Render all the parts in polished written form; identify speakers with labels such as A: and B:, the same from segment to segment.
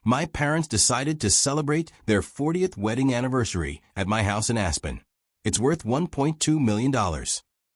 A: My parents decided to celebrate their 40th wedding anniversary at my house in Aspen. It's worth $1.2 million.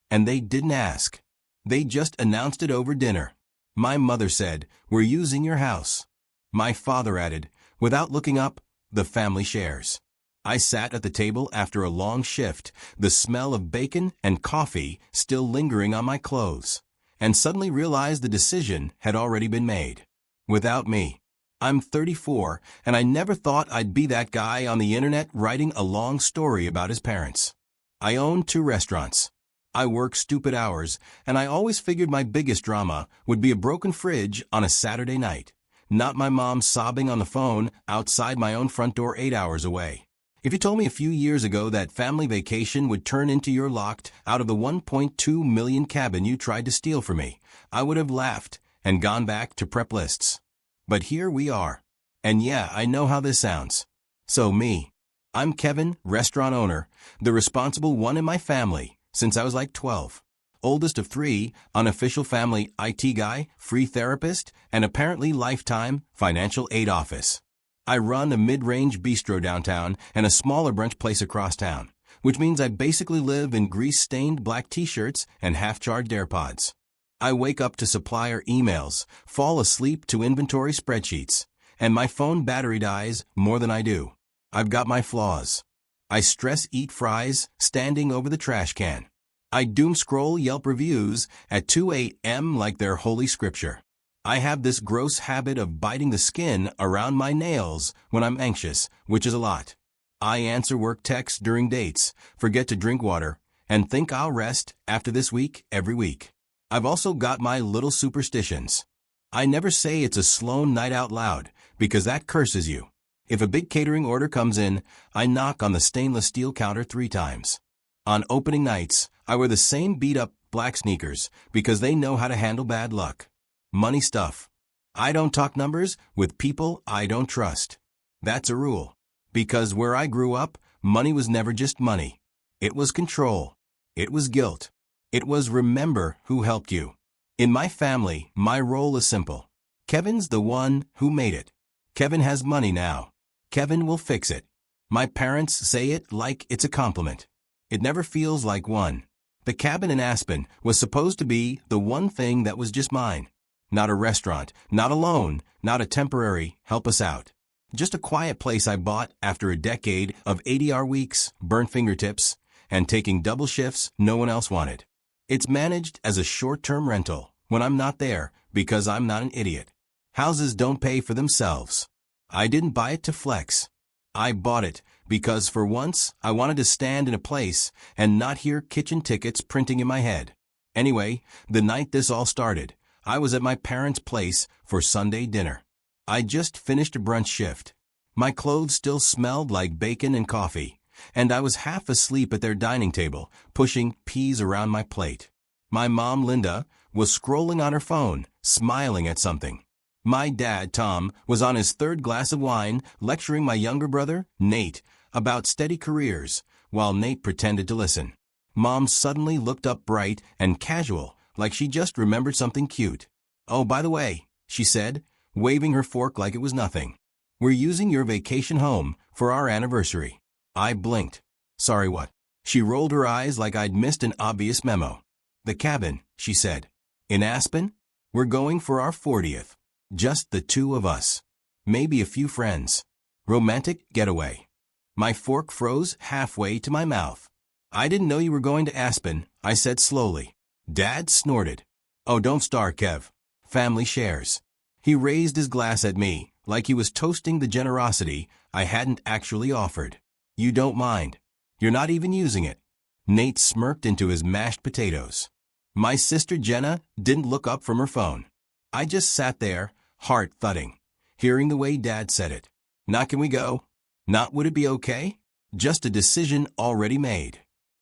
A: And they didn't ask. They just announced it over dinner. My mother said, "We're using your house." My father added, without looking up, "The family shares." I sat at the table after a long shift, the smell of bacon and coffee still lingering on my clothes, and suddenly realized the decision had already been made. Without me. I'm 34, and I never thought I'd be that guy on the internet writing a long story about his parents. I own 2 restaurants. I work stupid hours, and I always figured my biggest drama would be a broken fridge on a Saturday night, not my mom sobbing on the phone outside my own front door 8 hours away. If you told me a few years ago that family vacation would turn into your locked out of the $1.2 million cabin you tried to steal from me, I would have laughed and gone back to prep lists. But here we are. And yeah, I know how this sounds. So me. I'm Kevin, restaurant owner, the responsible one in my family since I was like 12. Oldest of 3, unofficial family IT guy, free therapist, and apparently lifetime financial aid office. I run a mid-range bistro downtown and a smaller brunch place across town, which means I basically live in grease-stained black t-shirts and half-charged AirPods. I wake up to supplier emails, fall asleep to inventory spreadsheets, and my phone battery dies more than I do. I've got my flaws. I stress eat fries standing over the trash can. I doom scroll Yelp reviews at 2 a.m. like they're holy scripture. I have this gross habit of biting the skin around my nails when I'm anxious, which is a lot. I answer work texts during dates, forget to drink water, and think I'll rest after this week every week. I've also got my little superstitions. I never say it's a Sloan night out loud, because that curses you. If a big catering order comes in, I knock on the stainless steel counter 3 times. On opening nights, I wear the same beat-up black sneakers because they know how to handle bad luck. Money stuff. I don't talk numbers with people I don't trust. That's a rule. Because where I grew up, money was never just money. It was control. It was guilt. It was remember who helped you. In my family, my role is simple. Kevin's the one who made it. Kevin has money now. Kevin will fix it. My parents say it like it's a compliment. It never feels like one. The cabin in Aspen was supposed to be the one thing that was just mine. Not a restaurant, not a loan, not a temporary help us out. Just a quiet place I bought after a decade of 80-hour weeks, burnt fingertips, and taking double shifts no one else wanted. It's managed as a short-term rental when I'm not there because I'm not an idiot. Houses don't pay for themselves. I didn't buy it to flex. I bought it because for once I wanted to stand in a place and not hear kitchen tickets printing in my head. Anyway, the night this all started, I was at my parents' place for Sunday dinner. I just finished a brunch shift. My clothes still smelled like bacon and coffee, and I was half asleep at their dining table, pushing peas around my plate. My mom, Linda, was scrolling on her phone, smiling at something. My dad, Tom, was on his 3rd glass of wine, lecturing my younger brother, Nate, about steady careers, while Nate pretended to listen. Mom suddenly looked up bright and casual, like she just remembered something cute. "Oh, by the way," she said, waving her fork like it was nothing. "We're using your vacation home for our anniversary." I blinked. "Sorry, what?" She rolled her eyes like I'd missed an obvious memo. "The cabin," she said. "In Aspen? We're going for our 40th. Just the 2 of us. Maybe a few friends. Romantic getaway." My fork froze halfway to my mouth. "I didn't know you were going to Aspen," I said slowly. Dad snorted. "Oh, don't start, Kev. Family shares." He raised his glass at me, like he was toasting the generosity I hadn't actually offered. "You don't mind. You're not even using it." Nate smirked into his mashed potatoes. My sister Jenna didn't look up from her phone. I just sat there, heart thudding, hearing the way Dad said it. Not can we go? Not would it be okay? Just a decision already made.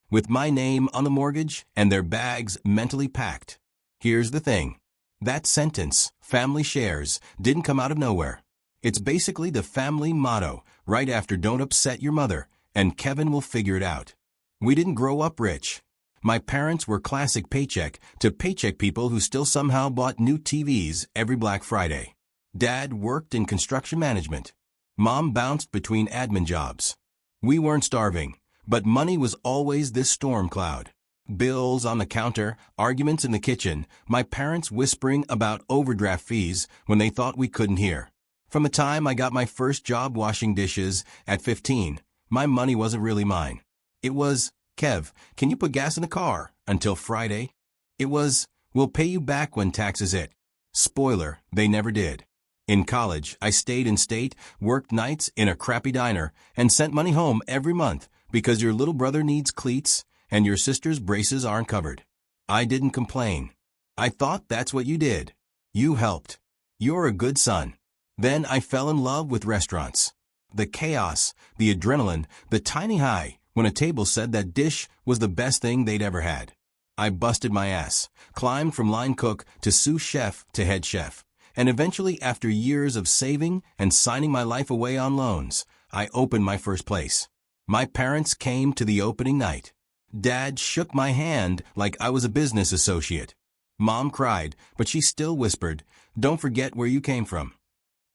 A: With my name on the mortgage and their bags mentally packed. Here's the thing. That sentence, family shares, didn't come out of nowhere. It's basically the family motto, right after don't upset your mother, and Kevin will figure it out. We didn't grow up rich. My parents were classic paycheck to paycheck people who still somehow bought new TVs every Black Friday. Dad worked in construction management. Mom bounced between admin jobs. We weren't starving, but money was always this storm cloud. Bills on the counter, arguments in the kitchen, my parents whispering about overdraft fees when they thought we couldn't hear. From the time I got my first job washing dishes at 15, my money wasn't really mine. It was, Kev, can you put gas in the car? Until Friday. It was, we'll pay you back when taxes hit. Spoiler, they never did. In college, I stayed in state, worked nights in a crappy diner, and sent money home every month because your little brother needs cleats and your sister's braces aren't covered. I didn't complain. I thought that's what you did. You helped. You're a good son. Then I fell in love with restaurants. The chaos, the adrenaline, the tiny high when a table said that dish was the best thing they'd ever had. I busted my ass, climbed from line cook to sous chef to head chef, and eventually, after years of saving and signing my life away on loans, I opened my first place. My parents came to the opening night. Dad shook my hand like I was a business associate. Mom cried, but she still whispered, "Don't forget where you came from."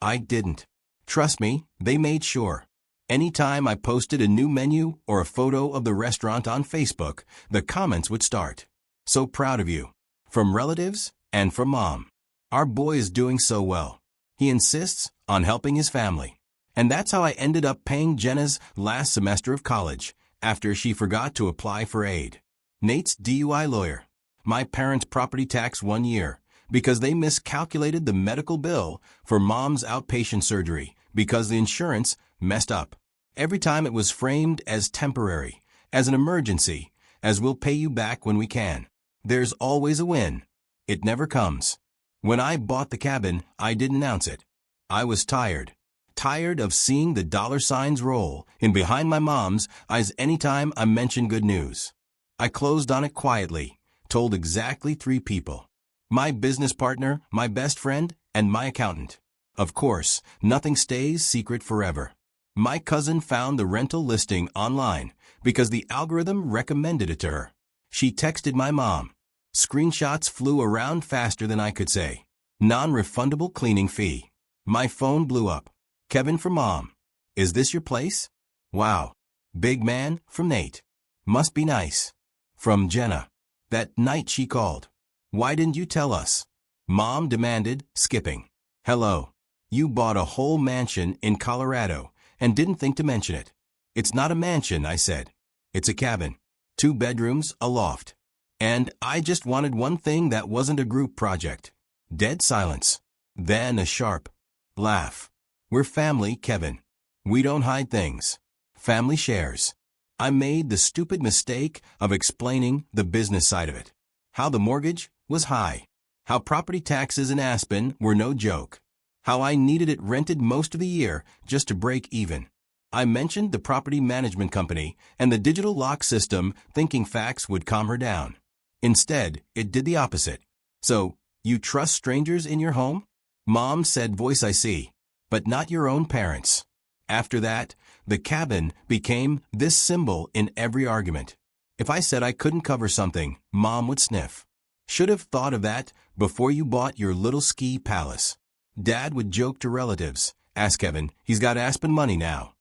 A: I didn't. Trust me, they made sure. Anytime I posted a new menu or a photo of the restaurant on Facebook, the comments would start. "So proud of you." From relatives and from Mom. "Our boy is doing so well. He insists on helping his family." And that's how I ended up paying Jenna's last semester of college, after she forgot to apply for aid. Nate's DUI lawyer. My parents' property tax 1 year, because they miscalculated the medical bill for Mom's outpatient surgery, because the insurance messed up. Every time it was framed as temporary, as an emergency, as we'll pay you back when we can. There's always a win. It never comes. When I bought the cabin, I didn't announce it. I was tired. Tired of seeing the dollar signs roll in behind my mom's eyes anytime I mentioned good news. I closed on it quietly, told exactly 3 people. My business partner, my best friend, and my accountant. Of course, nothing stays secret forever. My cousin found the rental listing online because the algorithm recommended it to her. She texted my mom. Screenshots flew around faster than I could say. Non-refundable cleaning fee. My phone blew up. Kevin from Mom. Is this your place? Wow. Big man from Nate. Must be nice. From Jenna. That night she called. Why didn't you tell us? Mom demanded, skipping. Hello. You bought a whole mansion in Colorado and didn't think to mention it. It's not a mansion, I said. It's a cabin. 2 bedrooms, a loft. And I just wanted one thing that wasn't a group project. Dead silence. Then a sharp laugh. We're family, Kevin. We don't hide things. Family shares. I made the stupid mistake of explaining the business side of it. How the mortgage was high. How property taxes in Aspen were no joke. How I needed it rented most of the year just to break even. I mentioned the property management company and the digital lock system, thinking facts would calm her down. Instead, it did the opposite. So, you trust strangers in your home? Mom said, voice I see, but not your own parents. After that, the cabin became this symbol in every argument. If I said I couldn't cover something, Mom would sniff. Should have thought of that before you bought your little ski palace. Dad would joke to relatives, ask Kevin, he's got Aspen money now.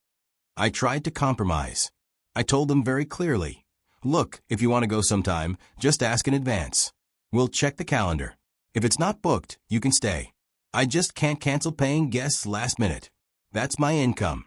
A: I tried to compromise. I told them very clearly, look, if you want to go sometime, just ask in advance. We'll check the calendar. If it's not booked, you can stay. I just can't cancel paying guests last minute. That's my income.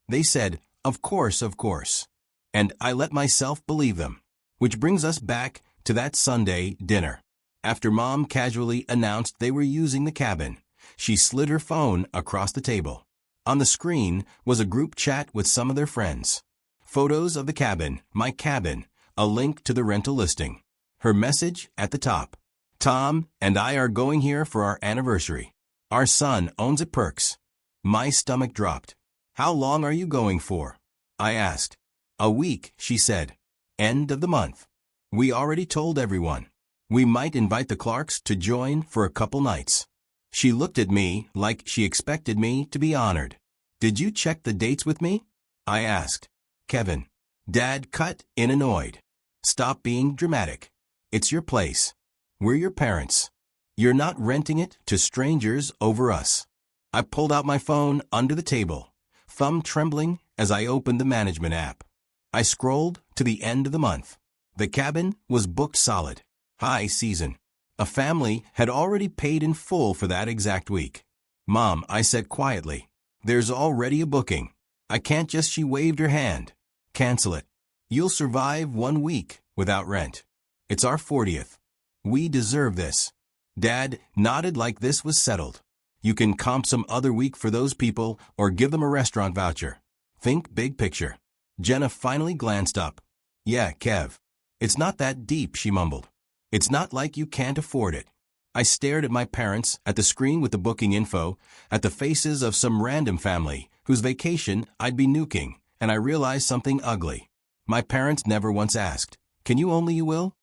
A: They said, of course, of course. And I let myself believe them. Which brings us back to that Sunday dinner. After Mom casually announced they were using the cabin, she slid her phone across the table. On the screen was a group chat with some of their friends. Photos of the cabin, my cabin, a link to the rental listing. Her message at the top. Tom and I are going here for our anniversary. Our son owns it perks. My stomach dropped. How long are you going for? I asked. A week, she said. End of the month. We already told everyone. We might invite the Clarks to join for a couple nights. She looked at me like she expected me to be honored. Did you check the dates with me? I asked. Kevin. Dad cut in annoyed. Stop being dramatic. It's your place. We're your parents. You're not renting it to strangers over us. I pulled out my phone under the table, thumb trembling as I opened the management app. I scrolled to the end of the month. The cabin was booked solid. High season. A family had already paid in full for that exact week. "Mom," I said quietly, "there's already a booking. I can't just..." She waved her hand. "Cancel it. You'll survive 1 week without rent. It's our 40th. We deserve this." Dad nodded like this was settled. "You can comp some other week for those people or give them a restaurant voucher. Think big picture." Jenna finally glanced up. "Yeah, Kev. It's not that deep," she mumbled. "It's not like you can't afford it." I stared at my parents, at the screen with the booking info, at the faces of some random family whose vacation I'd be nuking, and I realized something ugly. My parents never once asked, "Can you only you will?"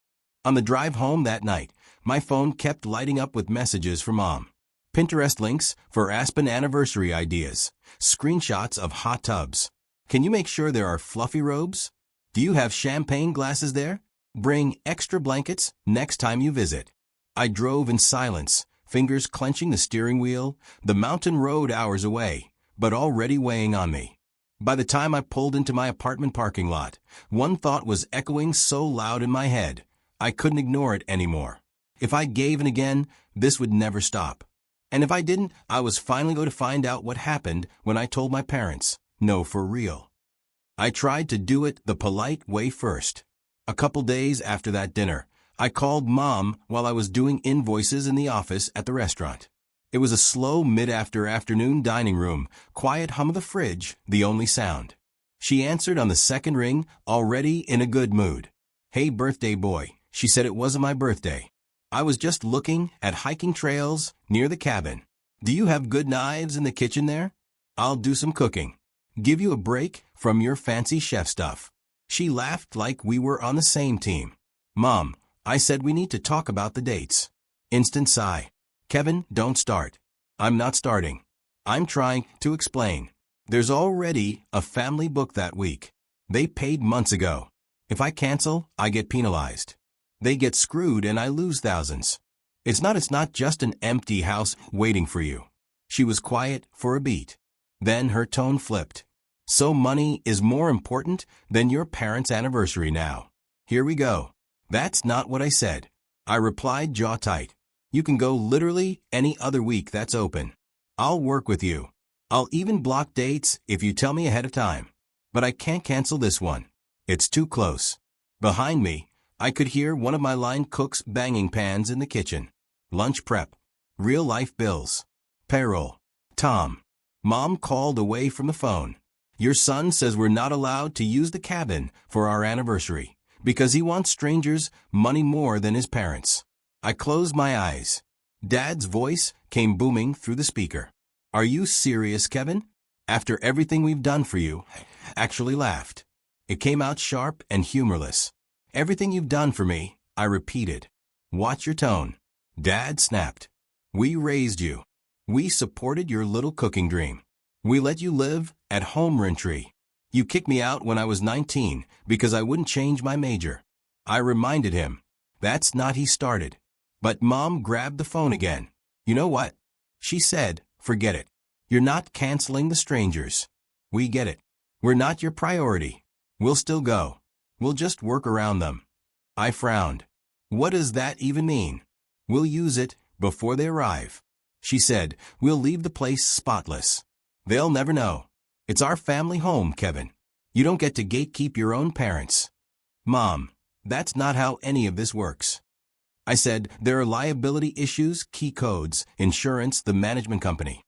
A: On the drive home that night, my phone kept lighting up with messages from Mom. Pinterest links for Aspen anniversary ideas, screenshots of hot tubs. "Can you make sure there are fluffy robes? Do you have champagne glasses there? Bring extra blankets next time you visit." I drove in silence, fingers clenching the steering wheel, the mountain road hours away, but already weighing on me. By the time I pulled into my apartment parking lot, one thought was echoing so loud in my head, I couldn't ignore it anymore. If I gave in again, this would never stop. And if I didn't, I was finally going to find out what happened when I told my parents, no, for real. I tried to do it the polite way first. A couple days after that dinner, I called Mom while I was doing invoices in the office at the restaurant. It was a slow mid-afternoon dining room, quiet hum of the fridge, the only sound. She answered on the second ring, already in a good mood. "Hey, birthday boy," she said. "It wasn't my birthday. I was just looking at hiking trails near the cabin. Do you have good knives in the kitchen there? I'll do some cooking. Give you a break from your fancy chef stuff." She laughed like we were on the same team. "Mom," I said, "we need to talk about the dates." Instant sigh. "Kevin, don't start." "I'm not starting. I'm trying to explain. There's already a family booked that week. They paid months ago. If I cancel, I get penalized. They get screwed and I lose thousands. It's not just an empty house waiting for you." She was quiet for a beat. Then her tone flipped. "So money is more important than your parents' anniversary now. Here we go." "That's not what I said," I replied, jaw tight. "You can go literally any other week that's open. I'll work with you. I'll even block dates if you tell me ahead of time. But I can't cancel this one. It's too close." Behind me, I could hear one of my line cooks banging pans in the kitchen. Lunch prep. Real-life bills. Payroll. "Tom." Mom called away from the phone. "Your son says we're not allowed to use the cabin for our anniversary because he wants strangers' money more than his parents." I closed my eyes. Dad's voice came booming through the speaker. "Are you serious, Kevin? After everything we've done for you?" Actually laughed. It came out sharp and humorless. "Everything you've done for me," I repeated. "Watch your tone." Dad snapped. "We raised you. We supported your little cooking dream. We let you live at home rent-free. You kicked me out when I was 19 because I wouldn't change my major." I reminded him. "That's not he started." But Mom grabbed the phone again. "You know what?" she said. "Forget it. You're not canceling the strangers. We get it. We're not your priority. We'll still go. We'll just work around them." I frowned. "What does that even mean?" "We'll use it before they arrive." She said, "We'll leave the place spotless. They'll never know. It's our family home, Kevin. You don't get to gatekeep your own parents." "Mom, that's not how any of this works." I said, "There are liability issues, key codes, insurance, the management company."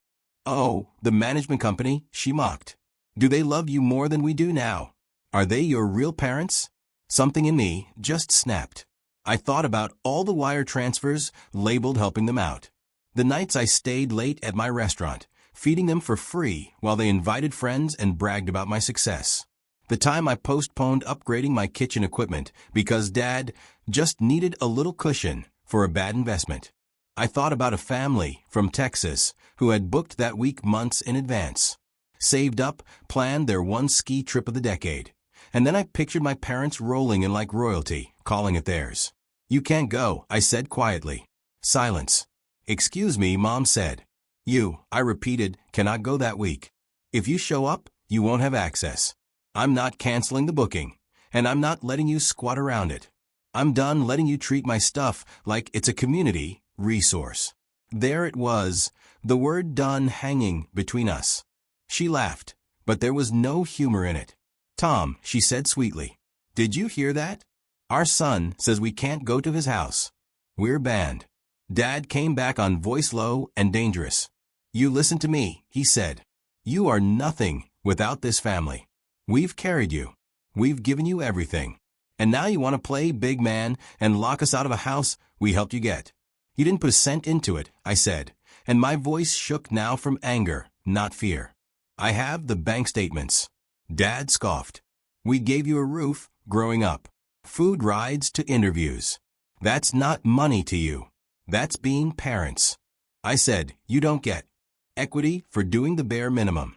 A: "Oh, the management company," she mocked. "Do they love you more than we do now? Are they your real parents?" Something in me just snapped. I thought about all the wire transfers labeled helping them out. The nights I stayed late at my restaurant, feeding them for free while they invited friends and bragged about my success. The time I postponed upgrading my kitchen equipment because Dad just needed a little cushion for a bad investment. I thought about a family from Texas who had booked that week months in advance, saved up, planned their one ski trip of the decade. And then I pictured my parents rolling in like royalty, calling it theirs. "You can't go," I said quietly. Silence. "Excuse me," Mom said. You, I repeated, cannot go that week. If you show up, you won't have access. I'm not canceling the booking, and I'm not letting you squat around it. I'm done letting you treat my stuff like it's a community resource. There it was, the word done hanging between us. She laughed, but there was no humor in it. Tom, she said sweetly, did you hear that? Our son says we can't go to his house. We're banned. Dad came back on voice low and dangerous. You listen to me, he said. You are nothing without this family. We've carried you. We've given you everything. And now you want to play big man and lock us out of a house we helped you get. You didn't put a cent into it, I said, and my voice shook now from anger, not fear. I have the bank statements. Dad scoffed. We gave you a roof growing up. Food rides to interviews. That's not money to you. That's being parents. I said, you don't get equity for doing the bare minimum.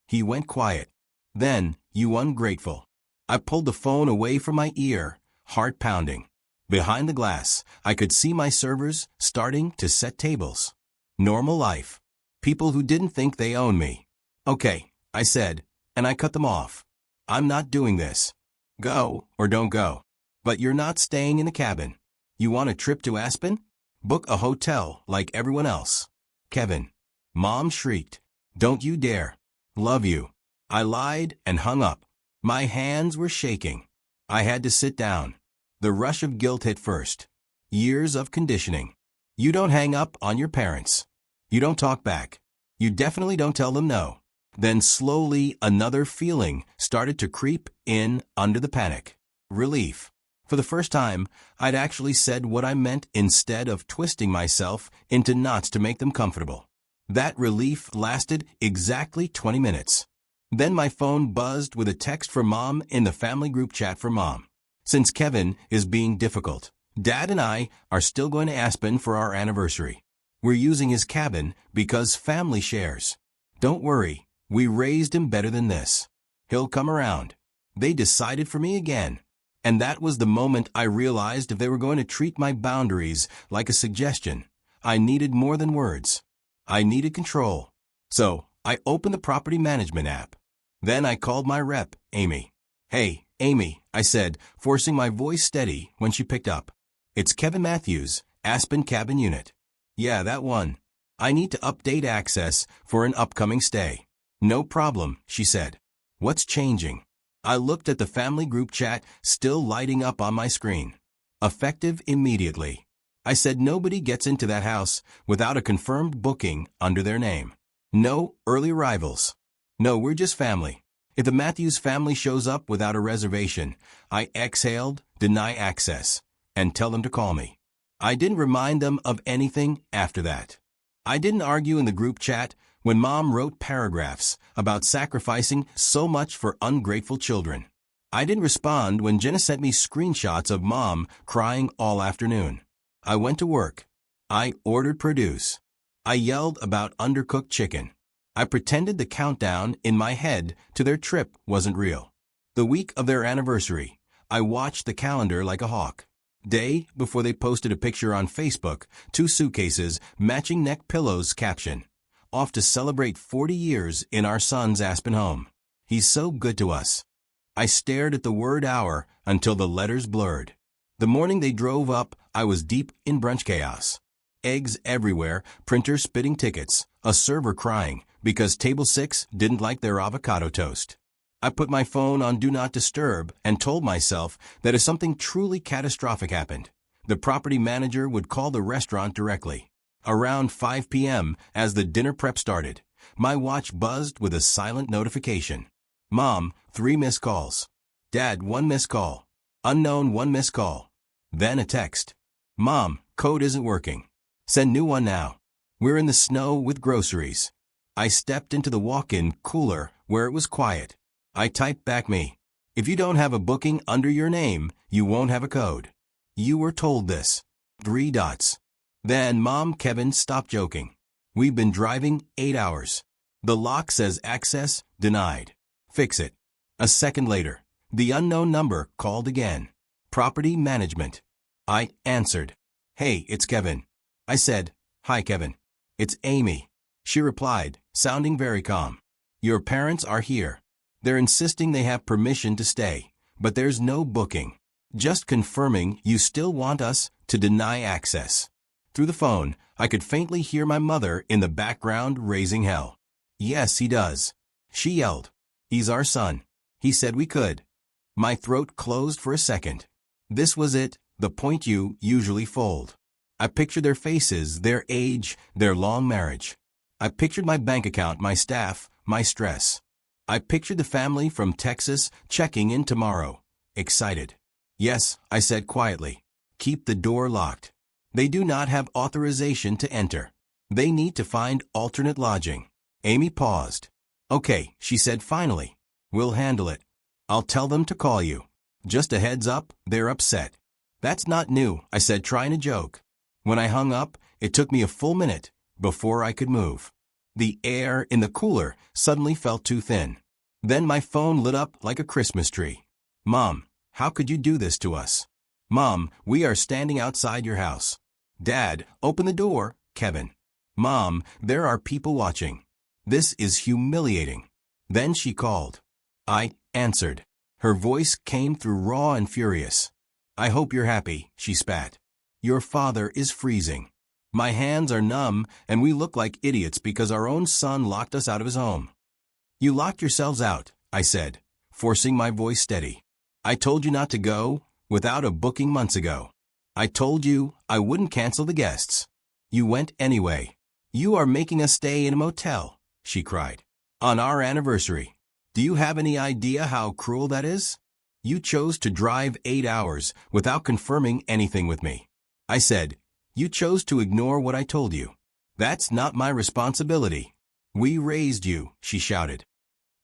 A: He went quiet. Then, you ungrateful. I pulled the phone away from my ear, heart pounding. Behind the glass, I could see my servers starting to set tables. Normal life. People who didn't think they owned me. Okay, I said, and I cut them off. I'm not doing this. Go or don't go. But you're not staying in the cabin. You want a trip to Aspen? Book a hotel like everyone else. Kevin. Mom shrieked. Don't you dare. Love you. I lied and hung up. My hands were shaking. I had to sit down. The rush of guilt hit first. Years of conditioning. You don't hang up on your parents. You don't talk back. You definitely don't tell them no. Then slowly another feeling started to creep in under the panic. Relief. For the first time, I'd actually said what I meant instead of twisting myself into knots to make them comfortable. That relief lasted exactly 20 minutes. Then my phone buzzed with a text from Mom in the family group chat for Mom. Since Kevin is being difficult, Dad and I are still going to Aspen for our anniversary. We're using his cabin because family shares. Don't worry, we raised him better than this. He'll come around. They decided for me again. And that was the moment I realized if they were going to treat my boundaries like a suggestion, I needed more than words. I needed control. So I opened the property management app. Then I called my rep, Amy. Hey, Amy, I said, forcing my voice steady when she picked up. It's Kevin Matthews, Aspen Cabin Unit. Yeah, that one. I need to update access for an upcoming stay. No problem, she said. What's changing? I looked at the family group chat still lighting up on my screen. Effective immediately. I said nobody gets into that house without a confirmed booking under their name. No early arrivals. No, we're just family. If the Matthews family shows up without a reservation, I exhaled, deny access, and tell them to call me. I didn't remind them of anything after that. I didn't argue in the group chat when Mom wrote paragraphs about sacrificing so much for ungrateful children. I didn't respond when Jenna sent me screenshots of Mom crying all afternoon. I went to work. I ordered produce. I yelled about undercooked chicken. I pretended the countdown in my head to their trip wasn't real. The week of their anniversary, I watched the calendar like a hawk. Day before they posted a picture on Facebook, 2 suitcases, matching neck pillows caption. Off to celebrate 40 years in our son's Aspen home. He's so good to us. I stared at the word hour until the letters blurred. The morning they drove up, I was deep in brunch chaos. Eggs everywhere, printer spitting tickets, a server crying because table 6 didn't like their avocado toast. I put my phone on Do Not Disturb and told myself that if something truly catastrophic happened, the property manager would call the restaurant directly. Around 5 p.m., as the dinner prep started, my watch buzzed with a silent notification. Mom, 3 missed calls. Dad, 1 missed call. Unknown, 1 missed call. Then a text. Mom, code isn't working. Send new one now. We're in the snow with groceries. I stepped into the walk-in cooler where it was quiet. I typed back me. If you don't have a booking under your name, you won't have a code. You were told this. 3 dots. Then Mom, Kevin, stop joking. We've been driving 8 hours. The lock says access denied. Fix it. A second later, the unknown number called again. Property management. I answered. Hey, it's Kevin. I said, hi, Kevin. It's Amy. She replied, sounding very calm. Your parents are here. They're insisting they have permission to stay, but there's no booking. Just confirming you still want us to deny access. Through the phone, I could faintly hear my mother in the background raising hell. Yes, he does. She yelled. He's our son. He said we could. My throat closed for a second. This was it, the point you usually fold. I pictured their faces, their age, their long marriage. I pictured my bank account, my staff, my stress. I pictured the family from Texas checking in tomorrow, excited. Yes, I said quietly. Keep the door locked. They do not have authorization to enter. They need to find alternate lodging. Amy paused. Okay, she said finally. We'll handle it. I'll tell them to call you. Just a heads up, they're upset. That's not new, I said, trying to joke. When I hung up, it took me a full minute before I could move. The air in the cooler suddenly felt too thin. Then my phone lit up like a Christmas tree. Mom, how could you do this to us? Mom, we are standing outside your house. Dad, open the door, Kevin. Mom, there are people watching. This is humiliating. Then she called. I answered. Her voice came through raw and furious. I hope you're happy, she spat. Your father is freezing. My hands are numb, and we look like idiots because our own son locked us out of his home. You locked yourselves out, I said, forcing my voice steady. I told you not to go without a booking months ago. I told you I wouldn't cancel the guests. You went anyway. You are making us stay in a motel, she cried. On our anniversary. Do you have any idea how cruel that is? You chose to drive 8 hours without confirming anything with me. I said, you chose to ignore what I told you. That's not my responsibility. We raised you, she shouted.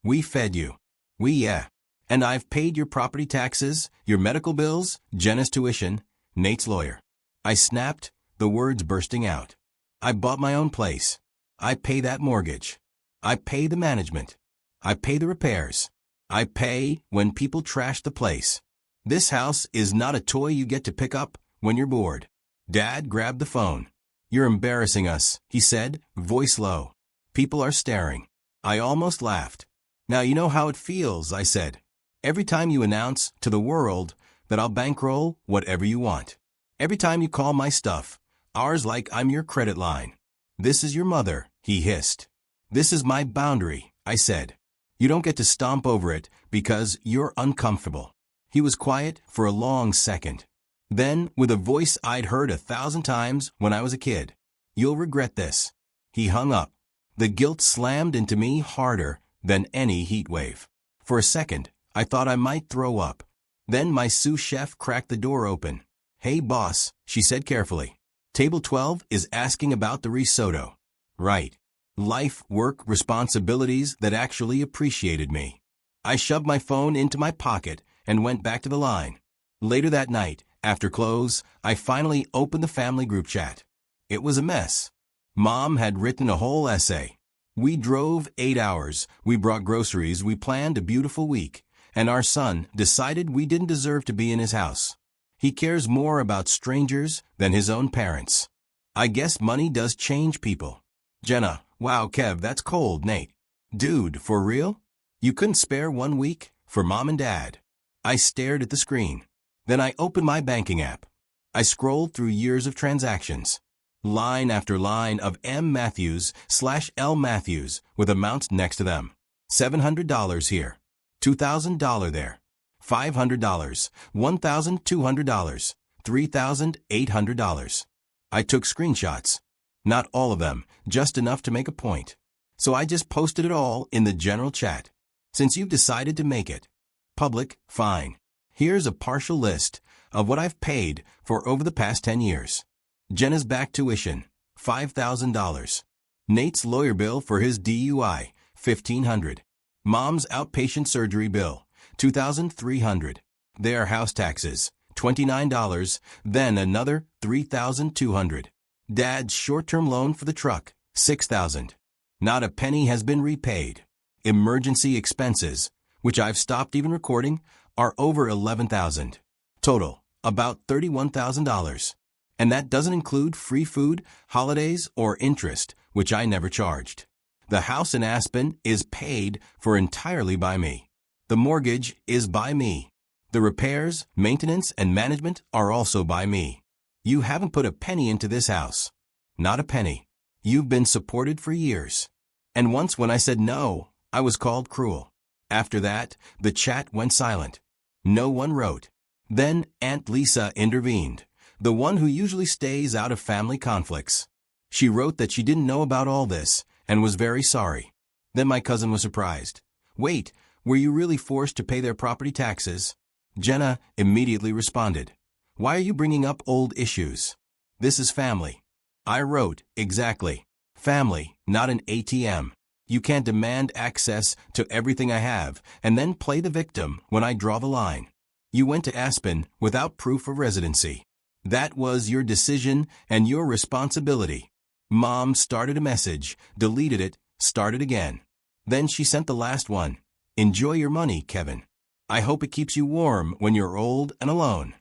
A: We fed you. Yeah. And I've paid your property taxes, your medical bills, Jenna's tuition, Nate's lawyer. I snapped, the words bursting out. I bought my own place. I pay that mortgage. I pay the management. I pay the repairs. I pay when people trash the place. This house is not a toy you get to pick up when you're bored. Dad grabbed the phone. You're embarrassing us, he said, voice low. People are staring. I almost laughed. Now you know how it feels, I said. Every time you announce to the world that I'll bankroll whatever you want. Every time you call my stuff, ours like I'm your credit line. This is your mother, he hissed. This is my boundary, I said. You don't get to stomp over it because you're uncomfortable. He was quiet for a long second. Then, with a voice I'd heard 1,000 times when I was a kid, you'll regret this. He hung up. The guilt slammed into me harder than any heat wave. For a second, I thought I might throw up. Then my sous chef cracked the door open. Hey boss, she said carefully. Table 12 is asking about the risotto. Right. Life, work, responsibilities that actually appreciated me. I shoved my phone into my pocket and went back to the line. Later that night, after close, I finally opened the family group chat. It was a mess. Mom had written a whole essay. We drove 8 hours, we brought groceries, we planned a beautiful week, and our son decided we didn't deserve to be in his house. He cares more about strangers than his own parents. I guess money does change people. Jenna, wow Kev, that's cold, Nate. Dude, for real? You couldn't spare 1 week for mom and dad? I stared at the screen. Then I opened my banking app. I scrolled through years of transactions. Line after line of M. Matthews/L. Matthews with amounts next to them. $700 here. $2,000 there. $500. $1,200. $3,800. I took screenshots. Not all of them, just enough to make a point. So I just posted it all in the general chat. Since you've decided to make it public, fine. Here's a partial list of what I've paid for over the past 10 years. Jenna's back tuition, $5,000. Nate's lawyer bill for his DUI, $1,500. Mom's outpatient surgery bill, $2,300. Their house taxes, $29, then another $3,200. Dad's short-term loan for the truck, $6,000. Not a penny has been repaid. Emergency expenses, which I've stopped even recording, are over $11,000. Total, about $31,000. And that doesn't include free food, holidays, or interest, which I never charged. The house in Aspen is paid for entirely by me. The mortgage is by me. The repairs, maintenance, and management are also by me. You haven't put a penny into this house. Not a penny. You've been supported for years. And once when I said no, I was called cruel. After that, the chat went silent. No one wrote. Then Aunt Lisa intervened, the one who usually stays out of family conflicts. She wrote that she didn't know about all this and was very sorry. Then my cousin was surprised. Wait, were you really forced to pay their property taxes? Jenna immediately responded. Why are you bringing up old issues? This is family. I wrote, exactly. Family, not an ATM. You can't demand access to everything I have and then play the victim when I draw the line. You went to Aspen without proof of residency. That was your decision and your responsibility. Mom started a message, deleted it, started again. Then she sent the last one. Enjoy your money, Kevin. I hope it keeps you warm when you're old and alone.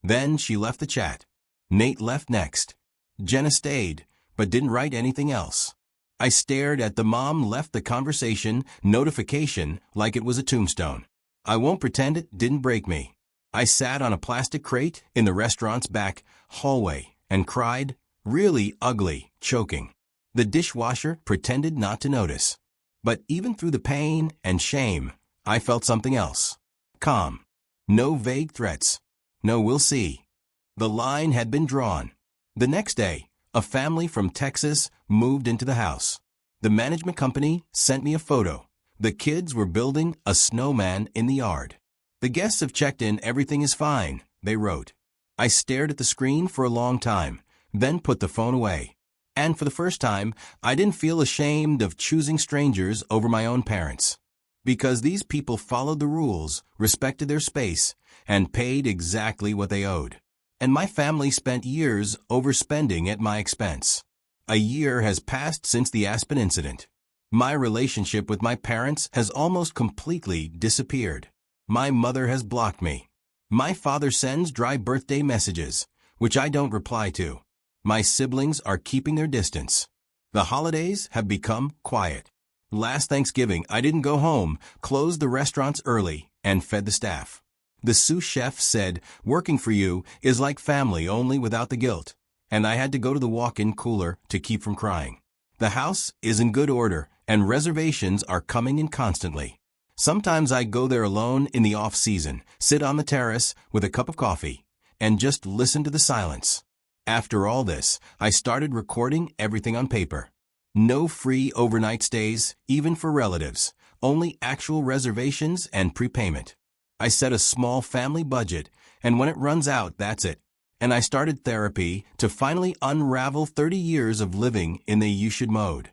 A: Then she left the chat. Nate left next. Jenna stayed, but didn't write anything else. I stared at the mom left the conversation notification like it was a tombstone. I won't pretend it didn't break me. I sat on a plastic crate in the restaurant's back hallway and cried, really ugly, choking. The dishwasher pretended not to notice. But even through the pain and shame, I felt something else. Calm. No vague threats. No, we'll see. The line had been drawn. The next day, a family from Texas moved into the house. The management company sent me a photo. The kids were building a snowman in the yard. The guests have checked in, everything is fine, they wrote. I stared at the screen for a long time, then put the phone away. And for the first time, I didn't feel ashamed of choosing strangers over my own parents. Because these people followed the rules, respected their space, and paid exactly what they owed. And my family spent years overspending at my expense. A year has passed since the Aspen incident. My relationship with my parents has almost completely disappeared. My mother has blocked me. My father sends dry birthday messages, which I don't reply to. My siblings are keeping their distance. The holidays have become quiet. Last Thanksgiving, I didn't go home, closed the restaurants early, and fed the staff. The sous chef said, working for you is like family only without the guilt, and I had to go to the walk-in cooler to keep from crying. The house is in good order, and reservations are coming in constantly. Sometimes I go there alone in the off-season, sit on the terrace with a cup of coffee, and just listen to the silence. After all this, I started recording everything on paper. No free overnight stays, even for relatives, only actual reservations and prepayment. I set a small family budget, and when it runs out, that's it. And I started therapy to finally unravel 30 years of living in the you should mode.